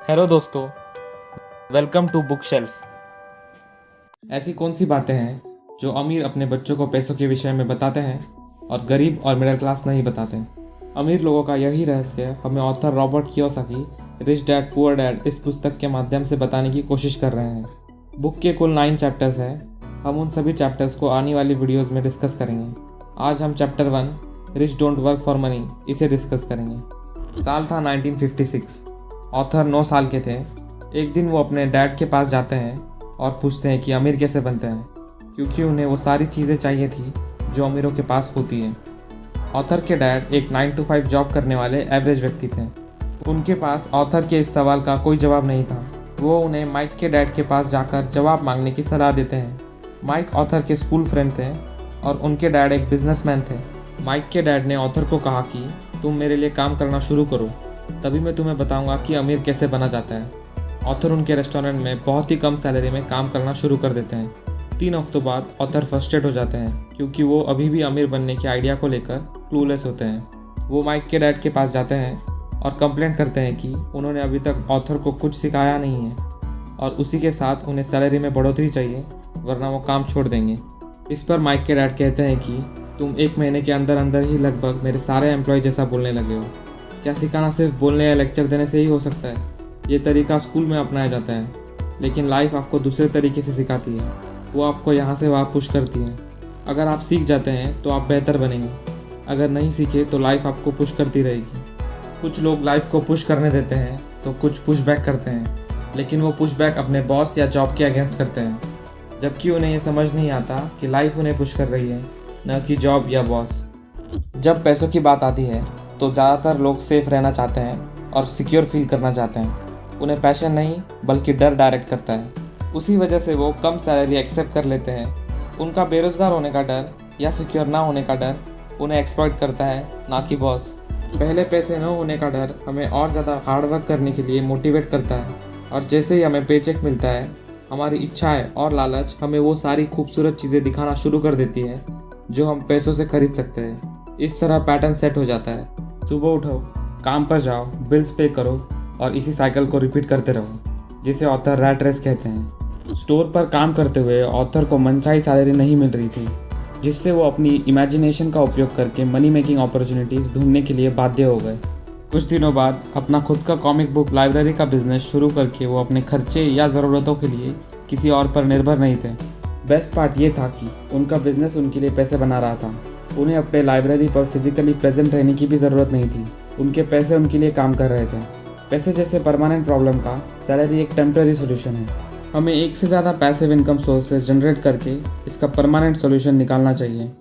Hello दोस्तों, welcome to book shelf. ऐसी कौन सी बातें हैं जो अमीर अपने बच्चों को पैसों के विषय में बताते हैं और गरीब और मिडिल क्लास नहीं बताते? अमीर लोगों का यही रहस्य हमें author Robert Kiyosaki rich dad poor dad इस पुस्तक के माध्यम से बताने की कोशिश कर रहे हैं। बुक के कुल 9 चैप्टर्स हैं। हम उन सभी चैप्टर्स को आने वाली वीडियोस में डिस्कस करेंगे। आज हम chapter 1 rich don't work for money इसे डिस्कस करेंगे। साल था 1956। ऑथर 9 साल के थे। एक दिन वो अपने डैड के पास जाते हैं और पूछते हैं कि अमीर कैसे बनते हैं, क्योंकि उन्हें वो सारी चीज़ें चाहिए थी जो अमीरों के पास होती हैं। ऑथर के डैड एक 9 to 5 जॉब करने वाले एवरेज व्यक्ति थे। उनके पास ऑथर के इस सवाल का कोई जवाब नहीं था। वो उन्हें माइक के डैड के पास जाकर जवाब मांगने की सलाह देते हैं। माइक ऑथर के स्कूल फ्रेंड थे और उनके डैड एक बिजनेसमैन थे। माइक के डैड ने ऑथर को कहा कि तुम मेरे लिए काम करना शुरू करो, तभी मैं तुम्हें बताऊंगा कि अमीर कैसे बना जाता है। ऑथर उनके रेस्टोरेंट में बहुत ही कम सैलरी में काम करना शुरू कर देते हैं। 3 हफ्तों बाद ऑथर फ्रस्ट्रेट हो जाते हैं, क्योंकि वो अभी भी अमीर बनने के आइडिया को लेकर क्लूलेस होते हैं। वो माइक के डैड के पास जाते हैं और कंप्लेंट करते हैं कि उन्होंने अभी तक ऑथर को कुछ सिखाया नहीं है और उसी के साथ उन्हें सैलरी में बढ़ोतरी चाहिए, वरना वो काम छोड़ देंगे। इस पर माइक के डैड कहते हैं कि तुम 1 महीने के अंदर अंदर ही लगभग मेरे सारे एम्प्लॉय जैसा बोलने लगे हो। क्या सिखाना सिर्फ बोलने या लेक्चर देने से ही हो सकता है? ये तरीका स्कूल में अपनाया जाता है, लेकिन लाइफ आपको दूसरे तरीके से सिखाती है। वो आपको यहाँ से वहाँ पुश करती है। अगर आप सीख जाते हैं तो आप बेहतर बनेंगे, अगर नहीं सीखे तो लाइफ आपको पुश करती रहेगी। कुछ लोग लाइफ को पुश करने देते हैं तो कुछ पुश बैक करते हैं, लेकिन वो पुश बैक अपने बॉस या जॉब के अगेंस्ट करते हैं, जबकि उन्हें ये समझ नहीं आता कि लाइफ उन्हें पुश कर रही है, न कि जॉब या बॉस। जब पैसों की बात आती है तो ज़्यादातर लोग सेफ रहना चाहते हैं और सिक्योर फील करना चाहते हैं। उन्हें पैशन नहीं बल्कि डर डायरेक्ट करता है। उसी वजह से वो कम सैलरी एक्सेप्ट कर लेते हैं। उनका बेरोजगार होने का डर या सिक्योर ना होने का डर उन्हें एक्सप्लॉइट करता है, ना कि बॉस। पहले पैसे न होने का डर हमें और ज़्यादा हार्डवर्क करने के लिए मोटिवेट करता है, और जैसे ही हमें पेचेक मिलता है, हमारी इच्छाएं और लालच हमें वो सारी खूबसूरत चीज़ें दिखाना शुरू कर देती है जो हम पैसों से खरीद सकते हैं। इस तरह पैटर्न सेट हो जाता है। सुबह उठो, काम पर जाओ, बिल्स पे करो और इसी साइकिल को रिपीट करते रहो, जिसे ऑथर रैट रेस कहते हैं। स्टोर पर काम करते हुए ऑथर को मनचाही सैलरी नहीं मिल रही थी, जिससे वो अपनी इमेजिनेशन का उपयोग करके मनी मेकिंग अपॉर्चुनिटीज़ ढूंढने के लिए बाध्य हो गए। कुछ दिनों बाद अपना खुद का कॉमिक बुक लाइब्रेरी का बिजनेस शुरू करके वो अपने खर्चे या ज़रूरतों के लिए किसी और पर निर्भर नहीं थे। बेस्ट पार्ट ये था कि उनका बिजनेस उनके लिए पैसे बना रहा था। उन्हें अपने लाइब्रेरी पर फिजिकली प्रेजेंट रहने की भी ज़रूरत नहीं थी। उनके पैसे उनके लिए काम कर रहे थे। पैसे जैसे परमानेंट प्रॉब्लम का सैलरी एक टेम्पररी सोल्यूशन है। हमें एक से ज़्यादा पैसिव इनकम सोर्सेज जनरेट करके इसका परमानेंट सोल्यूशन निकालना चाहिए।